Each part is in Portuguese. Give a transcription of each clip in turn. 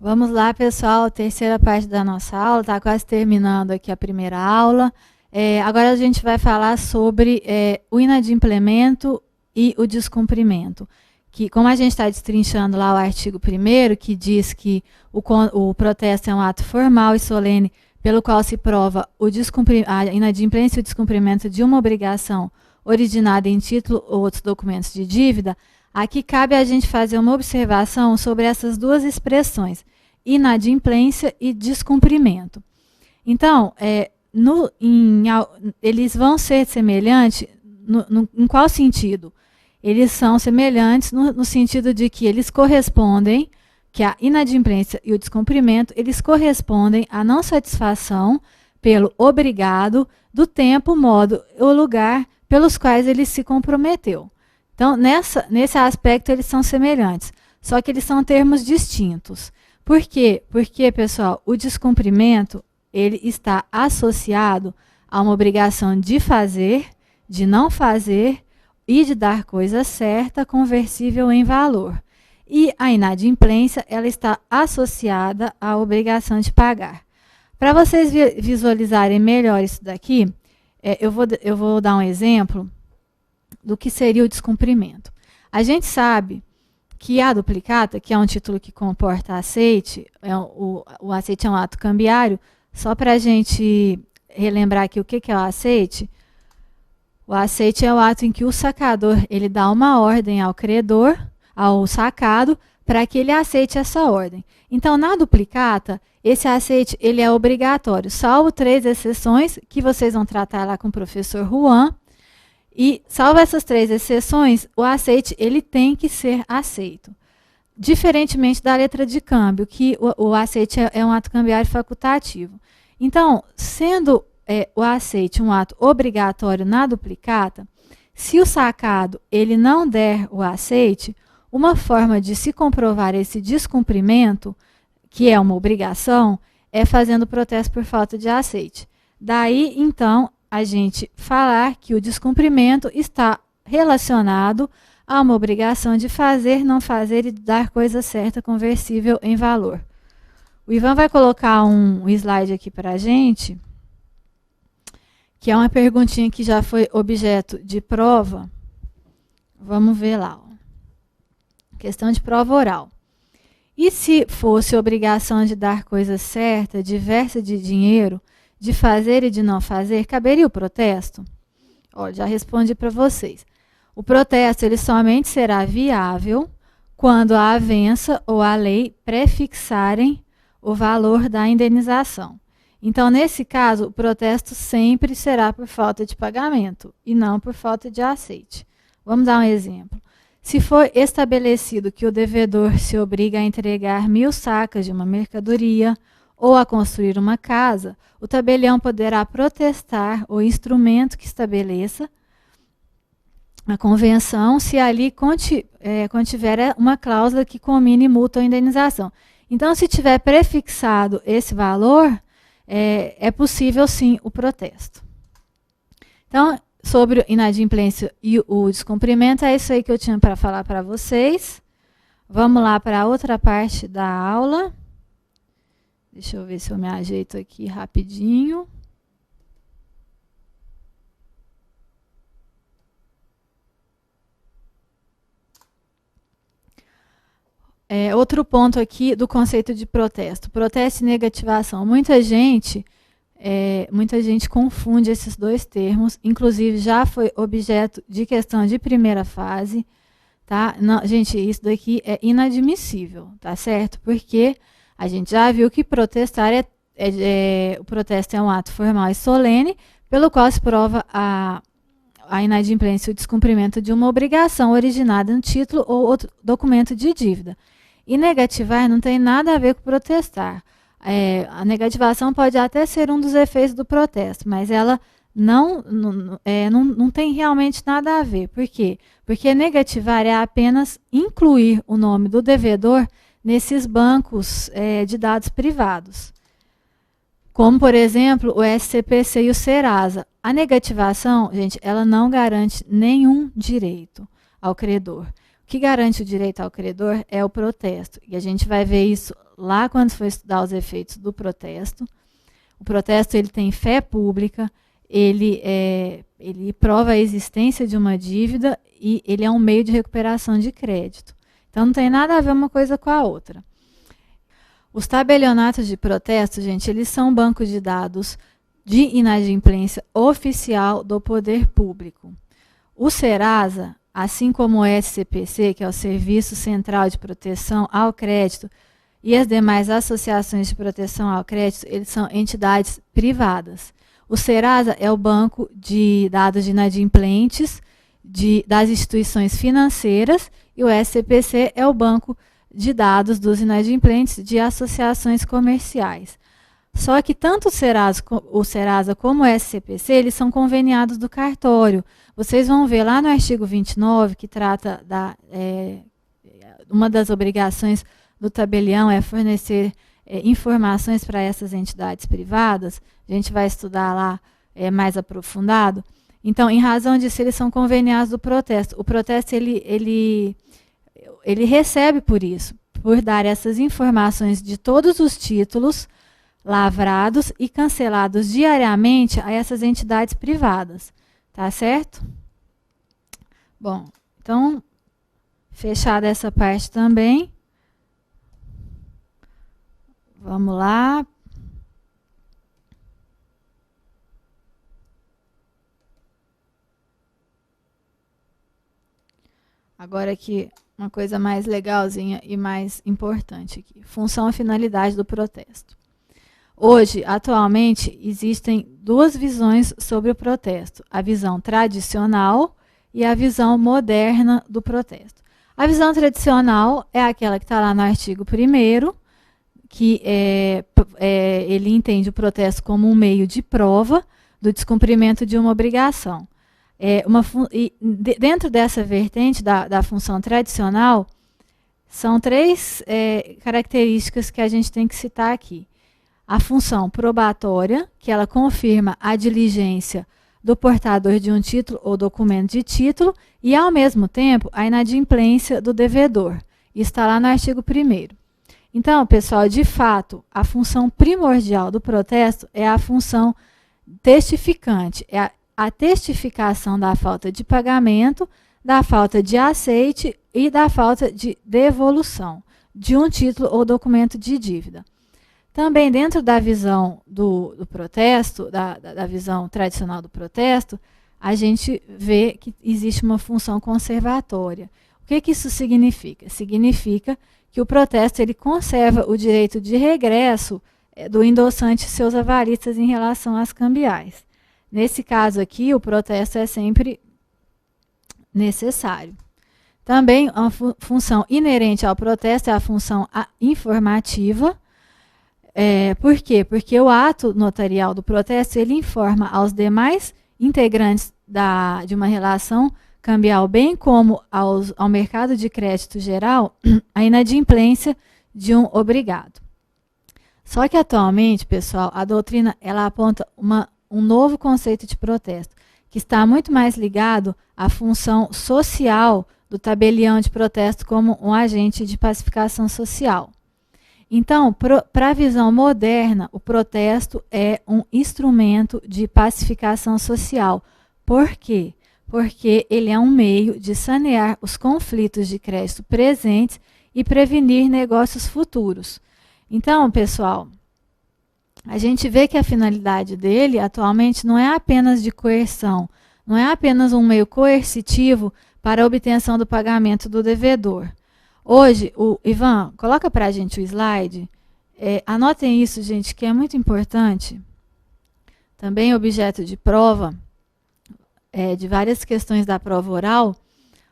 Vamos lá, pessoal, terceira parte da nossa aula, está quase terminando aqui a primeira aula. Agora a gente vai falar sobre o inadimplemento e o descumprimento. Que, como a gente está destrinchando lá o artigo 1º, que diz que o protesto é um ato formal e solene pelo qual se prova a inadimplência e o descumprimento de uma obrigação originada em título ou outros documentos de dívida, aqui cabe a gente fazer uma observação sobre essas duas expressões, inadimplência e descumprimento. Então, eles vão ser semelhantes em qual sentido? Eles são semelhantes no sentido de que eles correspondem, que a inadimplência e o descumprimento, eles correspondem à não satisfação pelo obrigado do tempo, modo ou lugar pelos quais ele se comprometeu. Então, nesse aspecto, eles são semelhantes, só que eles são termos distintos. Por quê? Porque, pessoal, o descumprimento ele está associado a uma obrigação de fazer, de não fazer e de dar coisa certa, conversível em valor. E a inadimplência ela está associada à obrigação de pagar. Para vocês visualizarem melhor isso daqui, eu vou dar um exemplo do que seria o descumprimento. A gente sabe que a duplicata, que é um título que comporta aceite, o aceite é um ato cambiário, só para a gente relembrar aqui o que é o aceite é o ato em que o sacador ele dá uma ordem ao credor, ao sacado, para que ele aceite essa ordem. Então, na duplicata, esse aceite ele é obrigatório, salvo 3 exceções que vocês vão tratar lá com o professor Juan. E, salvo essas 3 exceções, o aceite ele tem que ser aceito. Diferentemente da letra de câmbio, que o aceite é um ato cambiário facultativo. Então, sendo o aceite um ato obrigatório na duplicata, se o sacado ele não der o aceite, uma forma de se comprovar esse descumprimento, que é uma obrigação, é fazendo protesto por falta de aceite. Daí, então, a gente falar que o descumprimento está relacionado a uma obrigação de fazer, não fazer e dar coisa certa conversível em valor. O Ivan vai colocar um slide aqui para a gente, que é uma perguntinha que já foi objeto de prova. Vamos ver lá. Ó. Questão de prova oral. E se fosse obrigação de dar coisa certa, diversa de dinheiro, de fazer e de não fazer, caberia o protesto? Ó, já respondi para vocês. O protesto ele somente será viável quando a avença ou a lei prefixarem o valor da indenização. Então, nesse caso, o protesto sempre será por falta de pagamento e não por falta de aceite. Vamos dar um exemplo. Se for estabelecido que o devedor se obriga a entregar 1000 sacas de uma mercadoria ou a construir uma casa, o tabelião poderá protestar o instrumento que estabeleça a convenção se ali contiver uma cláusula que combine multa ou indenização. Então, se tiver prefixado esse valor, é possível sim o protesto. Então, sobre inadimplência e o descumprimento, é isso aí que eu tinha para falar para vocês. Vamos lá para a outra parte da aula. Deixa eu ver se eu me ajeito aqui rapidinho. Outro ponto aqui do conceito de protesto. Protesto e negativação. Muita gente confunde esses dois termos. Inclusive, já foi objeto de questão de primeira fase. Tá? Não, gente, isso daqui é inadmissível, tá certo? Porque a gente já viu que protestar o protesto é um ato formal e solene, pelo qual se prova a inadimplência e o descumprimento de uma obrigação originada no título ou outro documento de dívida. E negativar não tem nada a ver com protestar. A negativação pode até ser um dos efeitos do protesto, mas ela não tem realmente nada a ver. Por quê? Porque negativar é apenas incluir o nome do devedor nesses bancos de dados privados. Como, por exemplo, o SCPC e o Serasa. A negativação, gente, ela não garante nenhum direito ao credor. O que garante o direito ao credor é o protesto. E a gente vai ver isso lá quando for estudar os efeitos do protesto. O protesto ele tem fé pública, ele prova a existência de uma dívida e ele é um meio de recuperação de crédito. Então não tem nada a ver uma coisa com a outra. Os tabelionatos de protesto, gente, eles são bancos de dados de inadimplência oficial do poder público. O Serasa, assim como o SCPC, que é o Serviço Central de Proteção ao Crédito, e as demais associações de proteção ao crédito, eles são entidades privadas. O Serasa é o banco de dados de inadimplentes das instituições financeiras e o SCPC é o banco de dados dos inadimplentes de associações comerciais. Só que tanto o Serasa como o SCPC, eles são conveniados do cartório. Vocês vão ver lá no artigo 29, que trata uma das obrigações do tabelião é fornecer informações para essas entidades privadas. A gente vai estudar lá mais aprofundado. Então, em razão disso, eles são conveniados do protesto. O protesto, ele recebe por isso, por dar essas informações de todos os títulos lavrados e cancelados diariamente a essas entidades privadas. Tá certo? Bom, então, fechada essa parte também. Vamos lá. Agora aqui, uma coisa mais legalzinha e mais importante aqui. Função e finalidade do protesto. Hoje, atualmente, existem duas visões sobre o protesto. A visão tradicional e a visão moderna do protesto. A visão tradicional é aquela que está lá no artigo 1º, que ele entende o protesto como um meio de prova do descumprimento de uma obrigação. Dentro dessa vertente da função tradicional, são três características que a gente tem que citar aqui. A função probatória, que ela confirma a diligência do portador de um título ou documento de título, e, ao mesmo tempo, a inadimplência do devedor. Isso está lá no artigo 1º. Então, pessoal, de fato, a função primordial do protesto é a função testificante, é a testificação da falta de pagamento, da falta de aceite e da falta de devolução de um título ou documento de dívida. Também dentro da visão do protesto, da visão tradicional do protesto, a gente vê que existe uma função conservatória. O que isso significa? Significa que o protesto ele conserva o direito de regresso do endossante e seus avalistas em relação às cambiais. Nesse caso aqui, o protesto é sempre necessário. Também a função inerente ao protesto é a função informativa. Por quê? Porque o ato notarial do protesto ele informa aos demais integrantes de uma relação cambial, bem como ao mercado de crédito geral, a inadimplência de um obrigado. Só que atualmente, pessoal, a doutrina ela aponta um novo conceito de protesto, que está muito mais ligado à função social do tabelião de protesto como um agente de pacificação social. Então, para a visão moderna, o protesto é um instrumento de pacificação social. Por quê? Porque ele é um meio de sanear os conflitos de crédito presentes e prevenir negócios futuros. Então, pessoal, a gente vê que a finalidade dele atualmente não é apenas de coerção, não é apenas um meio coercitivo para a obtenção do pagamento do devedor. Hoje, o Ivan, coloca para a gente o slide. Anotem isso, gente, que é muito importante. Também objeto de prova, de várias questões da prova oral.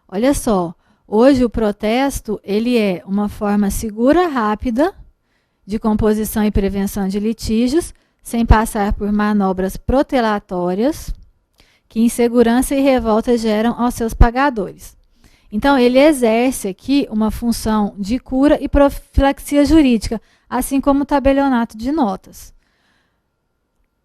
Olha só, hoje o protesto ele é uma forma segura, rápida, de composição e prevenção de litígios, sem passar por manobras protelatórias, que insegurança e revolta geram aos seus pagadores. Então, ele exerce aqui uma função de cura e profilaxia jurídica, assim como o tabelionato de notas.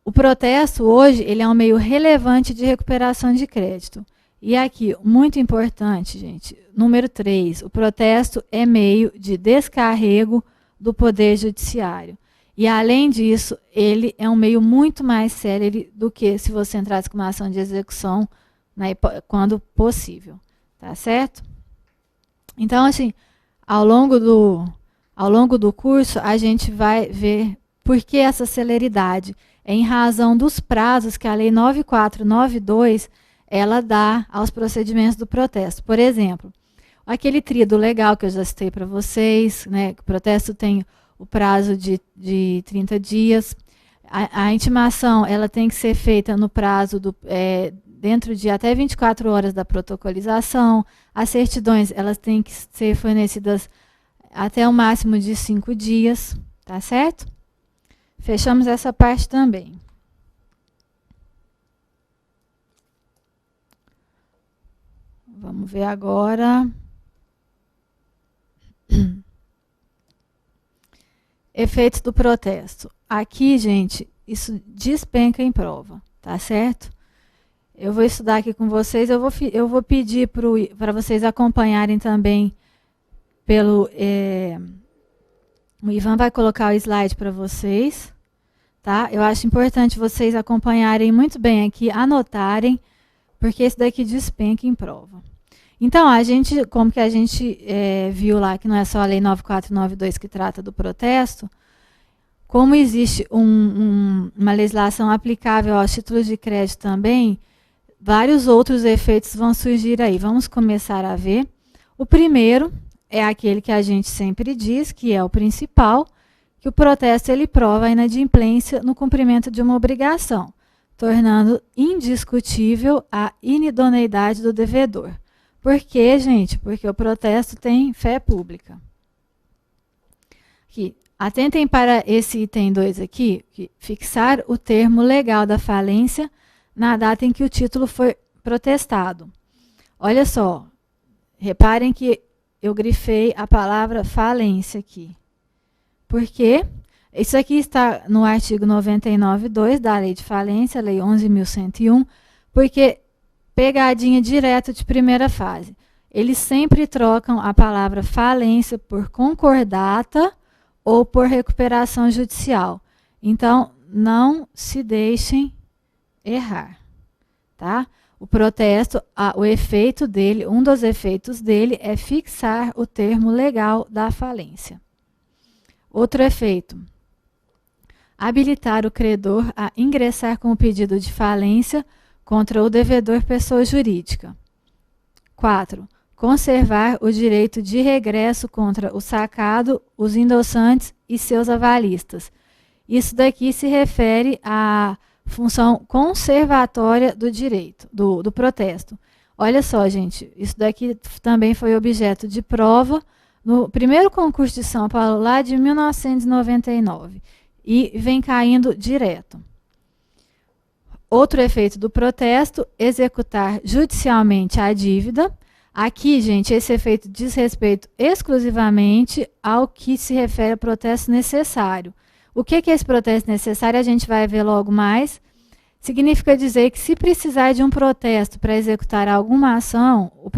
O protesto, hoje, ele é um meio relevante de recuperação de crédito. E aqui, muito importante, gente, número 3, o protesto é meio de descarrego do Poder Judiciário. E, além disso, ele é um meio muito mais célere do que se você entrasse com uma ação de execução, né, quando possível. Tá certo? Então, assim, ao longo do curso, a gente vai ver por que essa celeridade. É em razão dos prazos que a Lei 9492 ela dá aos procedimentos do protesto. Por exemplo, aquele tríodo legal que eu já citei para vocês, né, que o protesto tem o prazo de 30 dias. A intimação ela tem que ser feita no prazo dentro de até 24 horas da protocolização. As certidões elas têm que ser fornecidas até o máximo de 5 dias, tá certo? Fechamos essa parte também. Vamos ver agora. Efeitos do protesto. Aqui, gente, isso despenca em prova, tá certo? Eu vou estudar aqui com vocês, eu vou pedir para vocês acompanharem também pelo... o Ivan vai colocar o slide para vocês, tá? Eu acho importante vocês acompanharem muito bem aqui, anotarem, porque esse daqui despenca em prova. Então, como que a gente viu lá que não é só a Lei 9492 que trata do protesto, como existe uma legislação aplicável aos títulos de crédito também, vários outros efeitos vão surgir aí. Vamos começar a ver. O primeiro é aquele que a gente sempre diz, que é o principal, que o protesto ele prova a inadimplência no cumprimento de uma obrigação, tornando indiscutível a inidoneidade do devedor. Por quê, gente? Porque o protesto tem fé pública. Aqui, atentem para esse item 2 aqui, que fixar o termo legal da falência na data em que o título foi protestado. Olha só, reparem que eu grifei a palavra falência aqui. Por quê? Isso aqui está no artigo 99.2 da Lei de Falência, Lei 11.101, porque pegadinha direto de primeira fase. Eles sempre trocam a palavra falência por concordata ou por recuperação judicial. Então, não se deixem errar, tá? O protesto, o efeito dele, um dos efeitos dele é fixar o termo legal da falência. Outro efeito, habilitar o credor a ingressar com o pedido de falência contra o devedor pessoa jurídica. 4. Conservar o direito de regresso contra o sacado, os endossantes e seus avalistas. Isso daqui se refere à função conservatória do direito, do protesto. Olha só, gente, isso daqui também foi objeto de prova no primeiro concurso de São Paulo, lá de 1999, e vem caindo direto. Outro efeito do protesto, executar judicialmente a dívida. Aqui, gente, esse efeito diz respeito exclusivamente ao que se refere ao protesto necessário. O que é esse protesto necessário? A gente vai ver logo mais. Significa dizer que se precisar de um protesto para executar alguma ação, o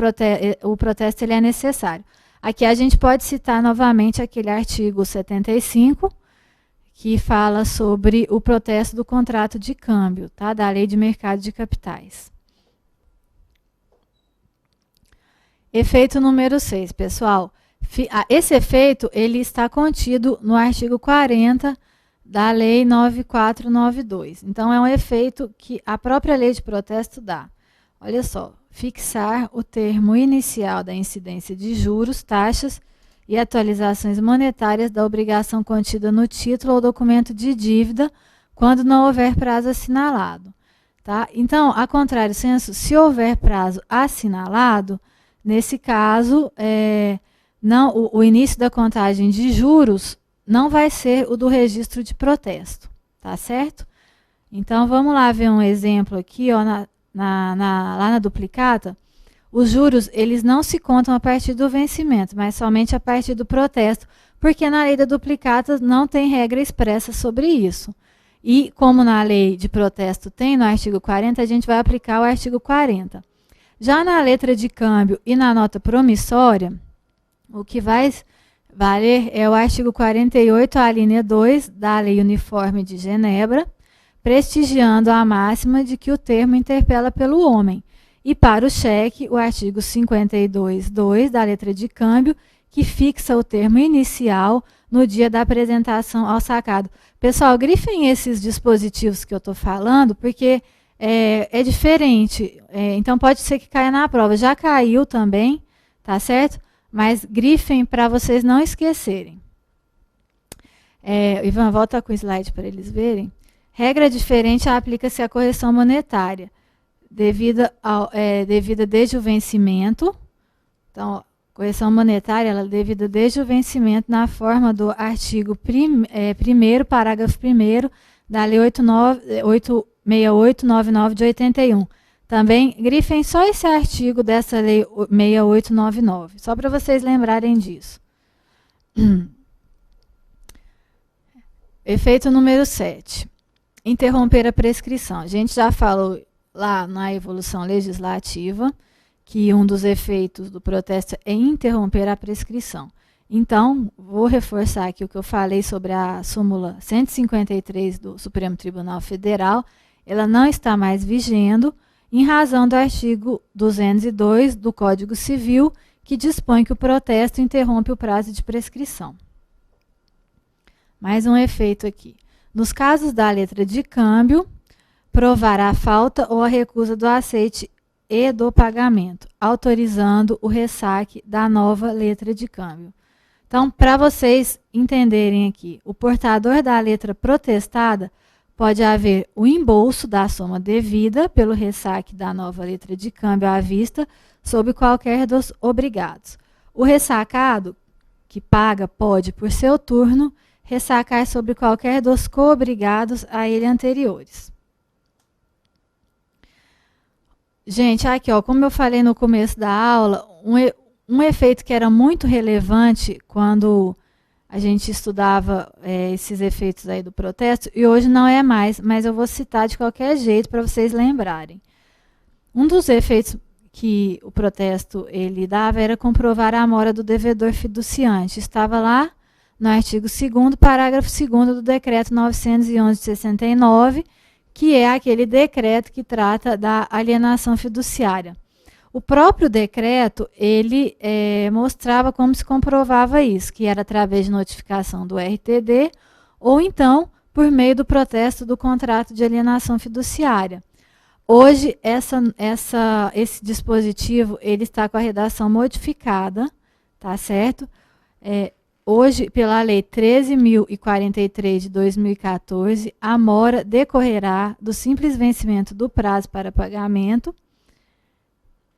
protesto ele é necessário. Aqui a gente pode citar novamente aquele artigo 75, que fala sobre o protesto do contrato de câmbio, tá? Da Lei de Mercado de Capitais. Efeito número 6, pessoal. Esse efeito ele está contido no artigo 40 da Lei 9492. Então, é um efeito que a própria lei de protesto dá. Olha só, fixar o termo inicial da incidência de juros, taxas e atualizações monetárias da obrigação contida no título ou documento de dívida, quando não houver prazo assinalado. Tá? Então, a contrário sensu, se houver prazo assinalado, nesse caso, o início da contagem de juros não vai ser o do registro de protesto. tá certo? Então, vamos lá ver um exemplo aqui, ó, lá na duplicata. Os juros, eles não se contam a partir do vencimento, mas somente a partir do protesto, porque na lei da duplicata não tem regra expressa sobre isso. E como na lei de protesto tem, no artigo 40, a gente vai aplicar o artigo 40. Já na letra de câmbio e na nota promissória, o que vai valer é o artigo 48, a linha 2 da Lei Uniforme de Genebra, prestigiando a máxima de que o termo interpela pelo homem. E para o cheque, o artigo 52.2 da letra de câmbio, que fixa o termo inicial no dia da apresentação ao sacado. Pessoal, grifem esses dispositivos que eu estou falando, porque é diferente. Então, pode ser que caia na prova. Já caiu também, tá certo? Mas grifem para vocês não esquecerem. Ivan, volta com o slide para eles verem. Regra diferente aplica-se à correção monetária, devida desde o vencimento. Então, correção monetária, ela é devida desde o vencimento na forma do artigo 1º, parágrafo 1º da Lei 6899 de 81. Também grifem só esse artigo dessa Lei 6899, só para vocês lembrarem disso. Efeito número 7. Interromper a prescrição. A gente já falou lá na evolução legislativa que um dos efeitos do protesto é interromper a prescrição. Então, vou reforçar aqui o que eu falei sobre a súmula 153 do Supremo Tribunal Federal. Ela não está mais vigendo em razão do artigo 202 do Código Civil, que dispõe que o protesto interrompe o prazo de prescrição. Mais um efeito aqui. Nos casos da letra de câmbio, provar a falta ou a recusa do aceite e do pagamento, autorizando o ressaque da nova letra de câmbio. Então, para vocês entenderem aqui, o portador da letra protestada pode haver o embolso da soma devida pelo ressaque da nova letra de câmbio à vista sob qualquer dos obrigados. O ressacado, que paga, pode, por seu turno, ressacar sobre qualquer dos co-obrigados a ele anteriores. Gente, aqui, ó, como eu falei no começo da aula, um efeito que era muito relevante quando a gente estudava esses efeitos aí do protesto, e hoje não é mais, mas eu vou citar de qualquer jeito para vocês lembrarem. Um dos efeitos que o protesto ele dava era comprovar a mora do devedor fiduciante. Estava lá no artigo 2º, parágrafo 2º do decreto 911 de 69, que é aquele decreto que trata da alienação fiduciária. O próprio decreto, ele mostrava como se comprovava isso, que era através de notificação do RTD ou então por meio do protesto do contrato de alienação fiduciária. Hoje, esse dispositivo ele está com a redação modificada, tá certo? Hoje, pela Lei 13.043 de 2014, a mora decorrerá do simples vencimento do prazo para pagamento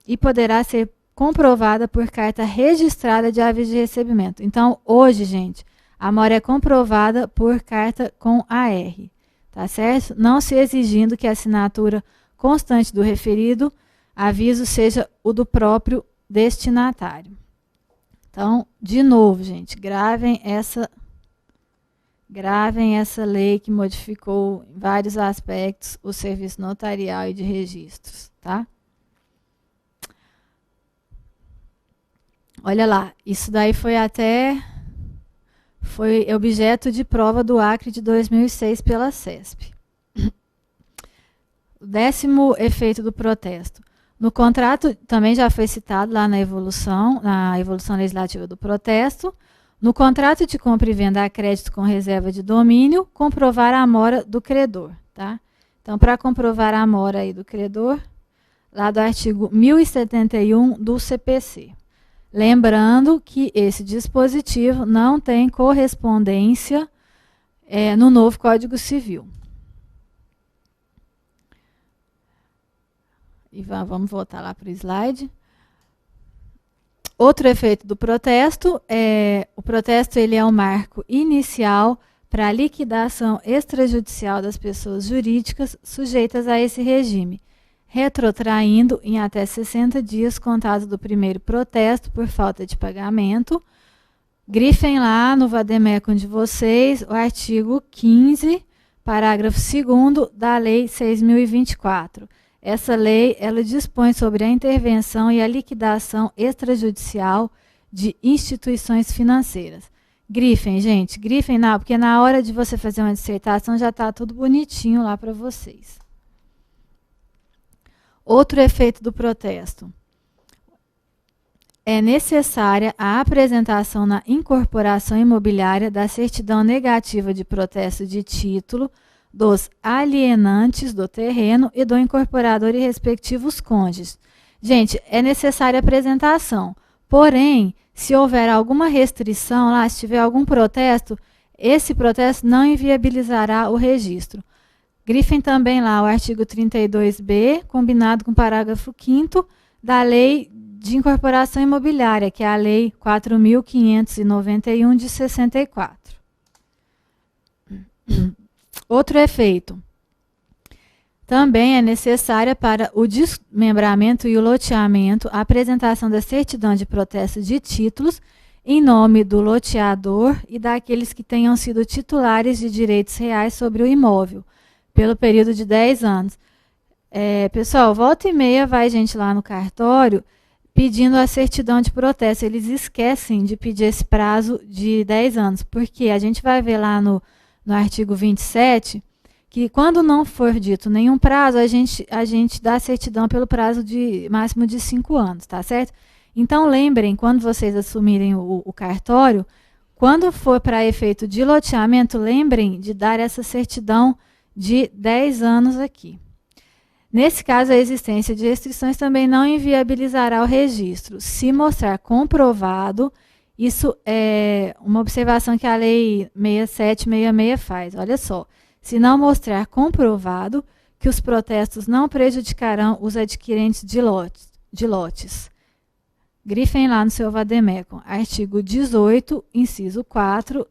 e poderá ser comprovada por carta registrada de aviso de recebimento. Então, hoje, gente, a mora é comprovada por carta com AR, tá certo? Não se exigindo que a assinatura constante do referido aviso seja o do próprio destinatário. Então, de novo, gente, gravem essa lei que modificou em vários aspectos o serviço notarial e de registros, tá? Olha lá, isso daí foi objeto de prova do Acre de 2006 pela CESP. O 10º efeito do protesto. No contrato, também já foi citado lá na evolução legislativa do protesto, no contrato de compra e venda a crédito com reserva de domínio, comprovar a mora do credor. Tá? Então, para comprovar a mora aí do credor, lá do artigo 1071 do CPC. Lembrando que esse dispositivo não tem correspondência no novo Código Civil. E vamos voltar lá para o slide. Outro efeito do protesto o protesto ele é um marco inicial para liquidação extrajudicial das pessoas jurídicas sujeitas a esse regime, retrotraindo em até 60 dias contados do primeiro protesto por falta de pagamento. Grifem lá no vademecum de vocês o artigo 15, parágrafo 2º da Lei 6.024. Essa lei, ela dispõe sobre a intervenção e a liquidação extrajudicial de instituições financeiras. Grifem, gente, grifem, porque na hora de você fazer uma dissertação já está tudo bonitinho lá para vocês. Outro efeito do protesto. É necessária a apresentação na incorporação imobiliária da certidão negativa de protesto de título dos alienantes do terreno e do incorporador e respectivos cônjuges. Gente, é necessária a apresentação. Porém, se houver alguma restrição lá, se tiver algum protesto, esse protesto não inviabilizará o registro. Grifem também lá o artigo 32b, combinado com o parágrafo 5º da Lei de Incorporação Imobiliária, que é a Lei 4.591 de 64. Outro efeito. Também é necessária para o desmembramento e o loteamento a apresentação da certidão de protesto de títulos em nome do loteador e daqueles que tenham sido titulares de direitos reais sobre o imóvel, pelo período de 10 anos. Pessoal, volta e meia vai gente lá no cartório pedindo a certidão de protesto. Eles esquecem de pedir esse prazo de 10 anos, porque a gente vai ver lá no artigo 27, que quando não for dito nenhum prazo, a gente dá a certidão pelo prazo de máximo de 5 anos, tá certo? Então, lembrem, quando vocês assumirem o cartório, quando for para efeito de loteamento, lembrem de dar essa certidão de 10 anos aqui. Nesse caso, a existência de restrições também não inviabilizará o registro. Se mostrar comprovado, isso é uma observação que a Lei 6766 faz. Olha só, se não mostrar comprovado que os protestos não prejudicarão os adquirentes de lotes. Grifem lá no seu vademecum. Artigo 18, inciso 4,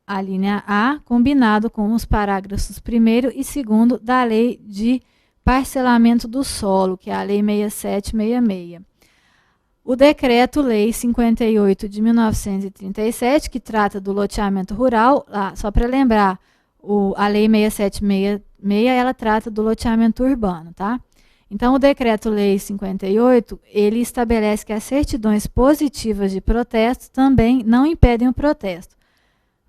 a linha A, combinado com os parágrafos 1º e 2º da Lei de Parcelamento do Solo, que é a Lei 6766. O Decreto-Lei 58 de 1937, que trata do loteamento rural, só para lembrar, a Lei 6766, ela trata do loteamento urbano, tá? Então, o Decreto-Lei 58, ele estabelece que as certidões positivas de protesto também não impedem o protesto.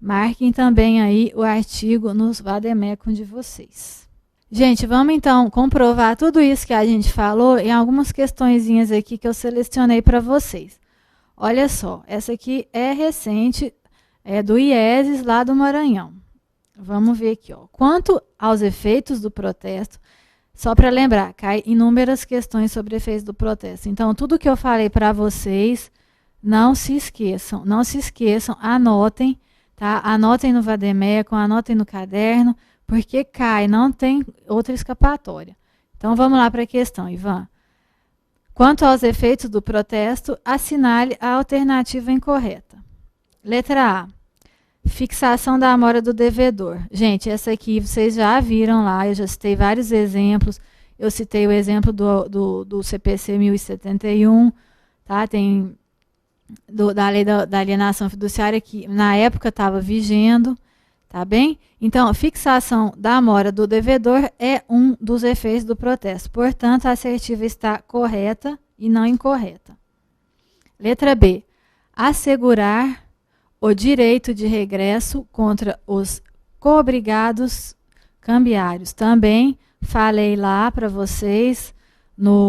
Marquem também aí o artigo nos vademecum de vocês. Gente, vamos então comprovar tudo isso que a gente falou em algumas questõezinhas aqui que eu selecionei para vocês. Olha só, essa aqui é recente, é do IESES lá do Maranhão. Vamos ver aqui, ó. Quanto aos efeitos do protesto, só para lembrar, cai inúmeras questões sobre efeitos do protesto. Então, tudo que eu falei para vocês, não se esqueçam, anotem, tá? Anotem no vademecum, anotem no caderno, porque cai, não tem outra escapatória. Então, vamos lá para a questão, Ivan. Quanto aos efeitos do protesto, assinale a alternativa incorreta. Letra A. Fixação da amora do devedor. Gente, essa aqui vocês já viram lá, eu já citei vários exemplos. Eu citei o exemplo do CPC 1071, tá? Tem da lei da alienação fiduciária que na época estava vigendo, tá bem? Então, fixação da amora do devedor é um dos efeitos do protesto. Portanto, a assertiva está correta e não incorreta. Letra B. Assegurar o direito de regresso contra os coobrigados cambiários. Também falei lá para vocês,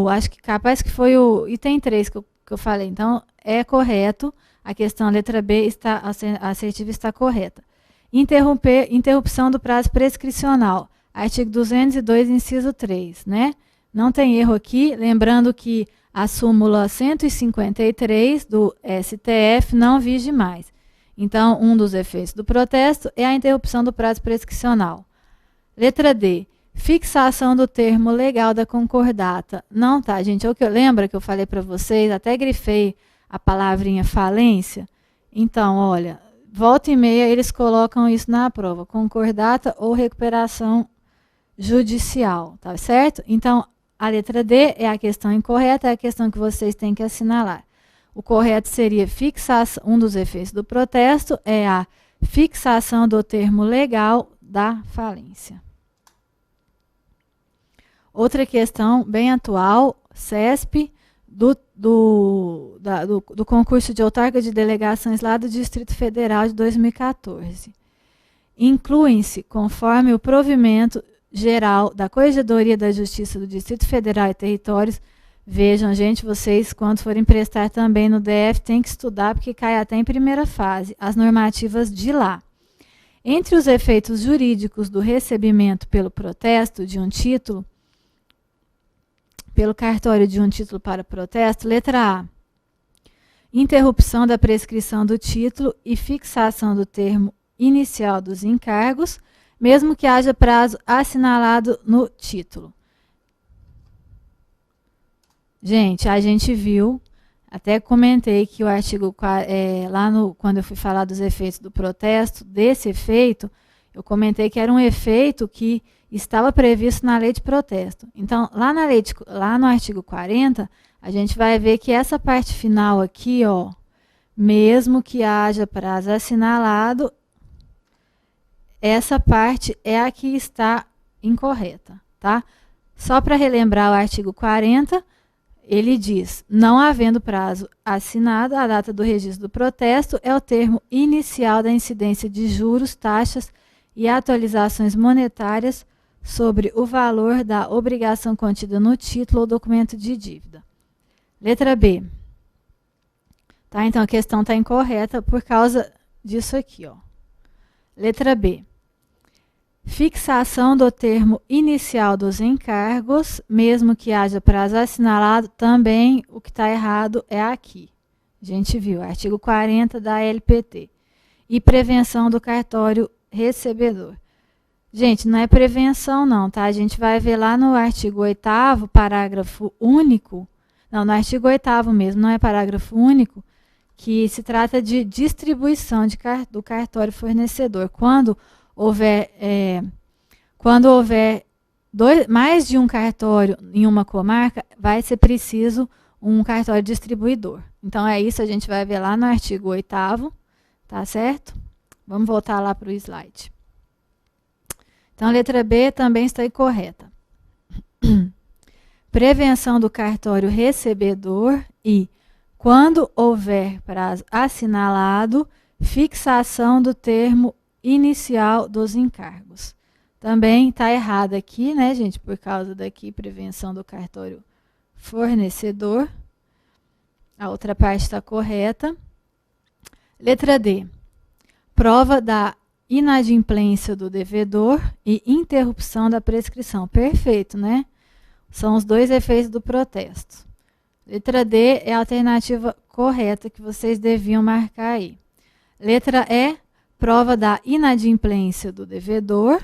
acho que capaz que foi o item 3 que eu falei. Então, é correto. A questão letra B, a assertiva está correta. Interrupção do prazo prescricional. Artigo 202, inciso 3, né? Não tem erro aqui. Lembrando que a súmula 153 do STF não vige mais. Então, um dos efeitos do protesto é a interrupção do prazo prescricional. Letra D. Fixação do termo legal da concordata. Não, tá, gente? Lembra que eu falei para vocês, até grifei a palavrinha falência? Então, olha, volta e meia eles colocam isso na prova, concordata ou recuperação judicial, tá certo? Então, a letra D é a questão incorreta, é a questão que vocês têm que assinalar. O correto seria fixação, um dos efeitos do protesto é a fixação do termo legal da falência. Outra questão bem atual, CESP, do concurso de outorga de delegações lá do Distrito Federal de 2014. Incluem-se, conforme o provimento geral da Corregedoria da Justiça do Distrito Federal e Territórios. Vejam, gente, vocês, quando forem prestar também no DF, tem que estudar, porque cai até em primeira fase, as normativas de lá. Entre os efeitos jurídicos do recebimento pelo protesto de um título, pelo cartório de um título para protesto, letra A, interrupção da prescrição do título e fixação do termo inicial dos encargos, mesmo que haja prazo assinalado no título. Gente, a gente viu, até comentei que o artigo, quando eu fui falar dos efeitos do protesto, desse efeito, eu comentei que era um efeito que estava previsto na lei de protesto. Então, lá no artigo 40, a gente vai ver que essa parte final aqui, ó, mesmo que haja prazo assinalado, essa parte é a que está incorreta, tá? Só para relembrar o artigo 40, ele diz, não havendo prazo assinado, a data do registro do protesto é o termo inicial da incidência de juros, taxas e atualizações monetárias sobre o valor da obrigação contida no título ou documento de dívida. Letra B. Tá? Então, a questão está incorreta por causa disso aqui, ó. Letra B. Fixação do termo inicial dos encargos, mesmo que haja prazo assinalado, também o que está errado é aqui. A gente viu, artigo 40 da LPT. E prevenção do cartório recebedor. Gente, não é prevenção não, tá? A gente vai ver lá no artigo 8º, parágrafo único, não, no artigo 8º mesmo, não é parágrafo único, que se trata de distribuição do cartório fornecedor. Quando houver mais de um cartório em uma comarca, vai ser preciso um cartório distribuidor. Então, é isso, a gente vai ver lá no artigo 8º, tá certo? Vamos voltar lá para o slide. Então, a letra B também está incorreta. Prevenção do cartório recebedor e, quando houver prazo assinalado, fixação do termo inicial dos encargos. Também está errado aqui, né, gente? Por causa daqui, prevenção do cartório fornecedor. A outra parte está correta. Letra D. Prova da inadimplência do devedor e interrupção da prescrição. Perfeito, né? São os dois efeitos do protesto. Letra D é a alternativa correta que vocês deviam marcar aí. Letra E, prova da inadimplência do devedor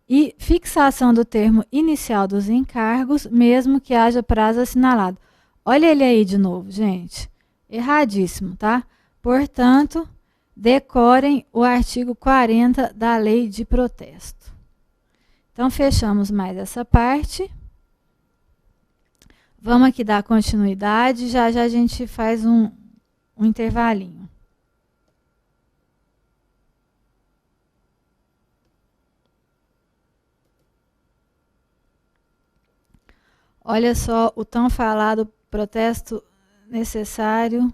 e fixação do termo inicial dos encargos, mesmo que haja prazo assinalado. Olha ele aí de novo, gente. Erradíssimo, tá? Portanto, decorem o artigo 40 da lei de protesto. Então, fechamos mais essa parte. Vamos aqui dar continuidade, já a gente faz um intervalinho. Olha só o tão falado protesto necessário,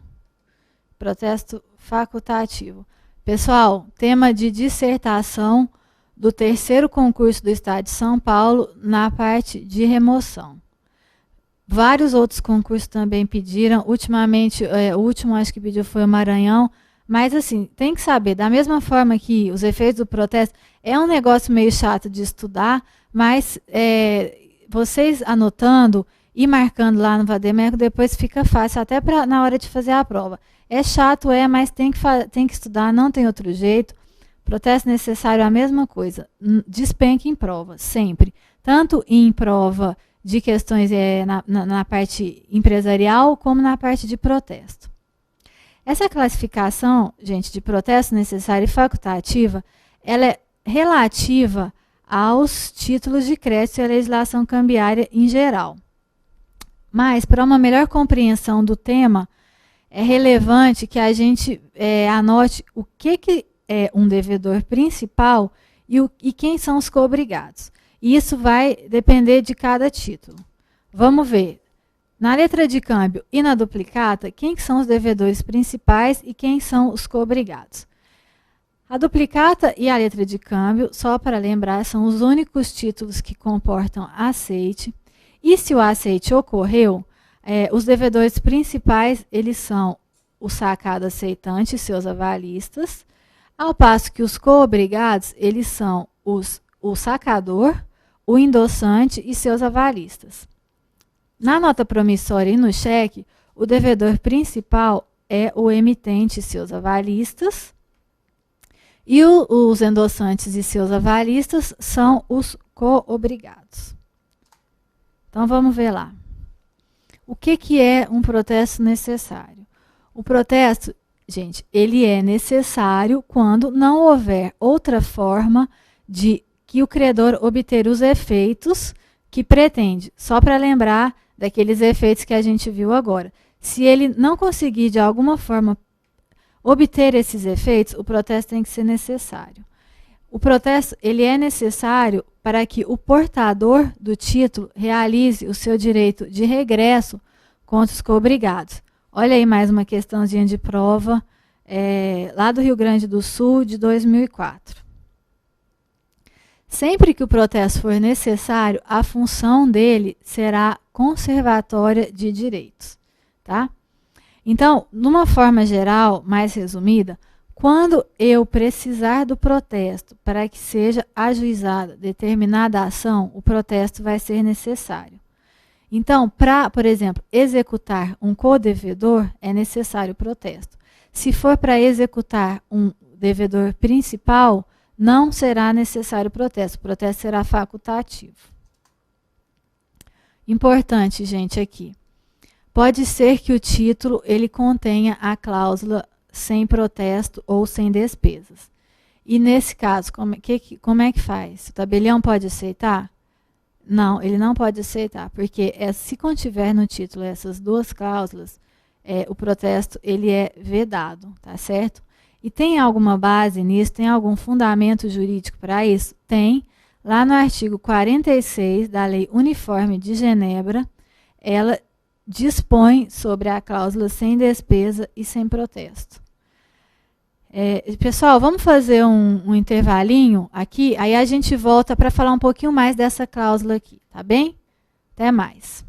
protesto facultativo. Pessoal, tema de dissertação do terceiro concurso do Estado de São Paulo na parte de remoção. Vários outros concursos também pediram, ultimamente, o último acho que pediu foi o Maranhão, mas assim, tem que saber, da mesma forma que os efeitos do protesto é um negócio meio chato de estudar, mas vocês anotando e marcando lá no Vademécum, depois fica fácil, até na hora de fazer a prova. É chato, mas tem que estudar, não tem outro jeito. Protesto necessário é a mesma coisa, despenque em prova, sempre. Tanto em prova de questões na parte empresarial, como na parte de protesto. Essa classificação, gente, de protesto necessário e facultativa, ela é relativa aos títulos de crédito e à legislação cambiária em geral. Mas, para uma melhor compreensão do tema, é relevante que a gente anote o que é um devedor principal e quem são os coobrigados. E isso vai depender de cada título. Vamos ver. Na letra de câmbio e na duplicata, quem são os devedores principais e quem são os coobrigados? A duplicata e a letra de câmbio, só para lembrar, são os únicos títulos que comportam aceite. E se o aceite ocorreu, os devedores principais, eles são o sacado aceitante e seus avalistas, ao passo que os coobrigados, eles são o sacador, o endossante e seus avalistas. Na nota promissória e no cheque, o devedor principal é o emitente e seus avalistas, e os endossantes e seus avalistas são os coobrigados. Então, vamos ver lá. O que é um protesto necessário? O protesto, gente, ele é necessário quando não houver outra forma de que o credor obter os efeitos que pretende. Só para lembrar daqueles efeitos que a gente viu agora. Se ele não conseguir, de alguma forma, obter esses efeitos, o protesto tem que ser necessário. O protesto ele é necessário para que o portador do título realize o seu direito de regresso contra os coobrigados. Olha aí mais uma questãozinha de prova lá do Rio Grande do Sul, de 2004. Sempre que o protesto for necessário, a função dele será conservatória de direitos, tá? Então, de uma forma geral, mais resumida, quando eu precisar do protesto para que seja ajuizada determinada ação, o protesto vai ser necessário. Então, para, por exemplo, executar um codevedor, é necessário o protesto. Se for para executar um devedor principal, não será necessário o protesto será facultativo. Importante, gente, aqui. Pode ser que o título ele contenha a cláusula sem protesto ou sem despesas. E nesse caso, como é que faz? O tabelião pode aceitar? Não, ele não pode aceitar, porque se contiver no título essas duas cláusulas, o protesto ele é vedado, tá certo? E tem alguma base nisso? Tem algum fundamento jurídico para isso? Tem. Lá no artigo 46 da Lei Uniforme de Genebra, ela dispõe sobre a cláusula sem despesa e sem protesto. Pessoal, vamos fazer um intervalinho aqui, aí a gente volta para falar um pouquinho mais dessa cláusula aqui, tá bem? Até mais.